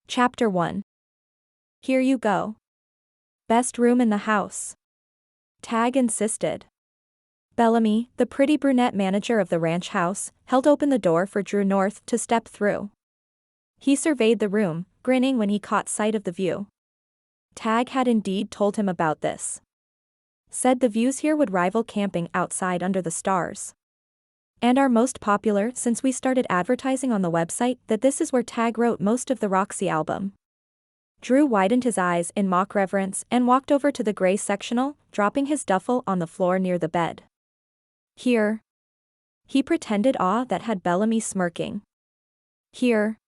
Chapter 1. Here you go. Best room in the house. Tag insisted. Bellamy, the pretty brunette manager of the ranch house, held open the door for Dru North to step through. He surveyed the room, grinning when he caught sight of the view. Tag had indeed told him about this. Said the views here would rival camping outside under the stars. And are most popular since we started advertising on the website that this is where Tag wrote most of the Roxy album. Dru widened his eyes in mock reverence and walked over to the gray sectional, dropping his duffel on the floor near the bed. Here. He pretended awe that had Bellamy smirking. Here.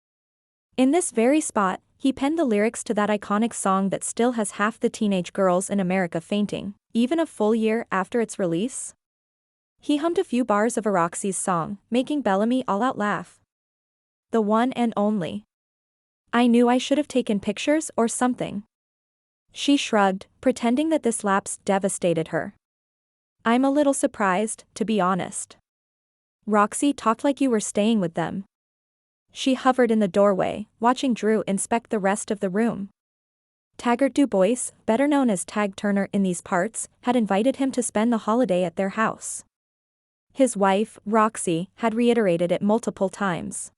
In this very spot, he penned the lyrics to that iconic song that still has half the teenage girls in America fainting, even a full year after its release. He hummed a few bars of a Roxy's song, making Bellamy all out laugh. The one and only. I knew I should have taken pictures or something. She shrugged, pretending that this lapse devastated her. I'm a little surprised, to be honest. Roxy talked like you were staying with them. She hovered in the doorway, watching Dru inspect the rest of the room. Taggart Du Bois, better known as Tag Turner in these parts, had invited him to spend the holiday at their house. His wife, Roxy, had reiterated it multiple times.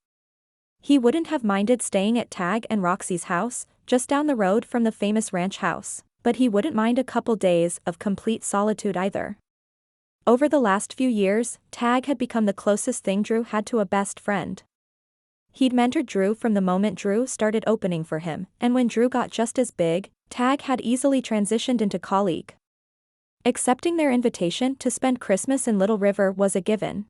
He wouldn't have minded staying at Tag and Roxy's house, just down the road from the famous ranch house, but he wouldn't mind a couple days of complete solitude either. Over the last few years, Tag had become the closest thing Dru had to a best friend. He'd mentored Dru from the moment Dru started opening for him, and when Dru got just as big, Tag had easily transitioned into colleague. Accepting their invitation to spend Christmas in Little River was a given.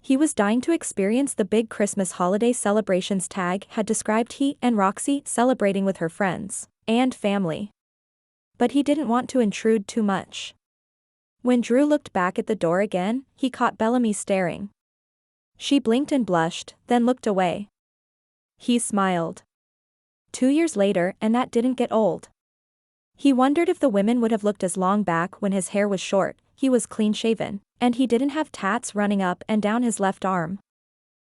He was dying to experience the big Christmas holiday celebrations Tag had described he and Roxy celebrating with her friends and family. But he didn't want to intrude too much. When Dru looked back at the door again, he caught Bellamy staring. She blinked and blushed, then looked away. He smiled. 2 years later, and that didn't get old. He wondered if the women would have looked as long back when his hair was short. He was clean-shaven, and he didn't have tats running up and down his left arm.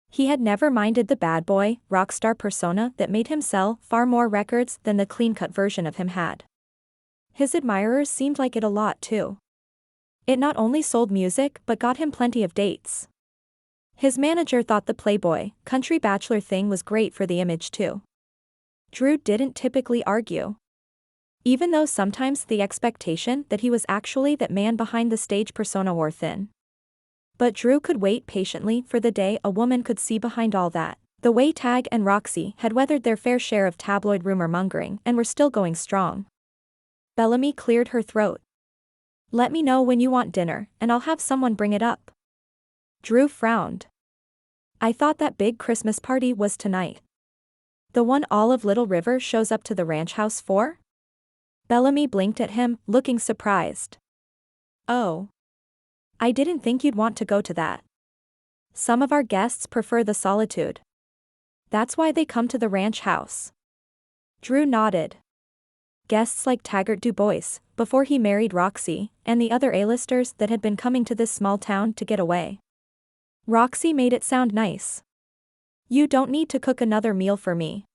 He had never minded the bad boy, rock star persona that made him sell far more records than the clean-cut version of him had. His admirers seemed like it a lot too. It not only sold music but got him plenty of dates. His manager thought the playboy, country bachelor thing was great for the image too. Dru didn't typically argue. Even though sometimes the expectation that he was actually that man behind the stage persona wore thin. But Dru could wait patiently for the day a woman could see behind all that, the way Tag and Roxy had weathered their fair share of tabloid rumor-mongering and were still going strong. Bellamy cleared her throat. Let me know when you want dinner, and I'll have someone bring it up. Dru frowned. I thought that big Christmas party was tonight. The one all of Little River shows up to the ranch house for? Bellamy blinked at him, looking surprised. Oh. I didn't think you'd want to go to that. Some of our guests prefer the solitude. That's why they come to the ranch house. Dru nodded. Guests like Taggart Du Bois, before he married Roxy, and the other A-listers that had been coming to this small town to get away. Roxy made it sound nice. You don't need to cook another meal for me.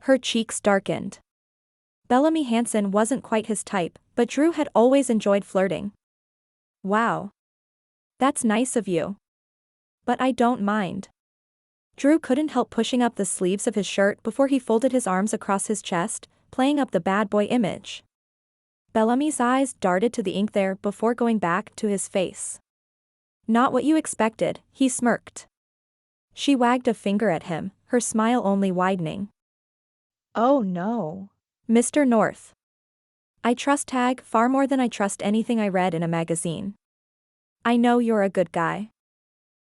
Her cheeks darkened. Bellamy Hanson wasn't quite his type, but Dru had always enjoyed flirting. Wow. That's nice of you. But I don't mind. Dru couldn't help pushing up the sleeves of his shirt before he folded his arms across his chest, playing up the bad boy image. Bellamy's eyes darted to the ink there before going back to his face. Not what you expected, he smirked. She wagged a finger at him, her smile only widening. Oh no. Mr. North. I trust Tag far more than I trust anything I read in a magazine. I know you're a good guy.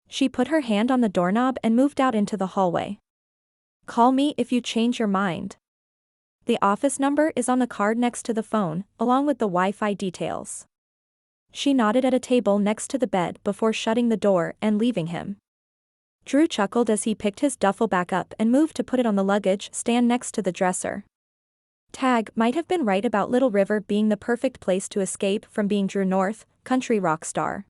She put her hand on the doorknob and moved out into the hallway. Call me if you change your mind. The office number is on the card next to the phone, along with the Wi-Fi details. She nodded at a table next to the bed before shutting the door and leaving him. Dru chuckled as he picked his duffel back up and moved to put it on the luggage stand next to the dresser. Tag might have been right about Little River being the perfect place to escape from being Dru North, country rock star.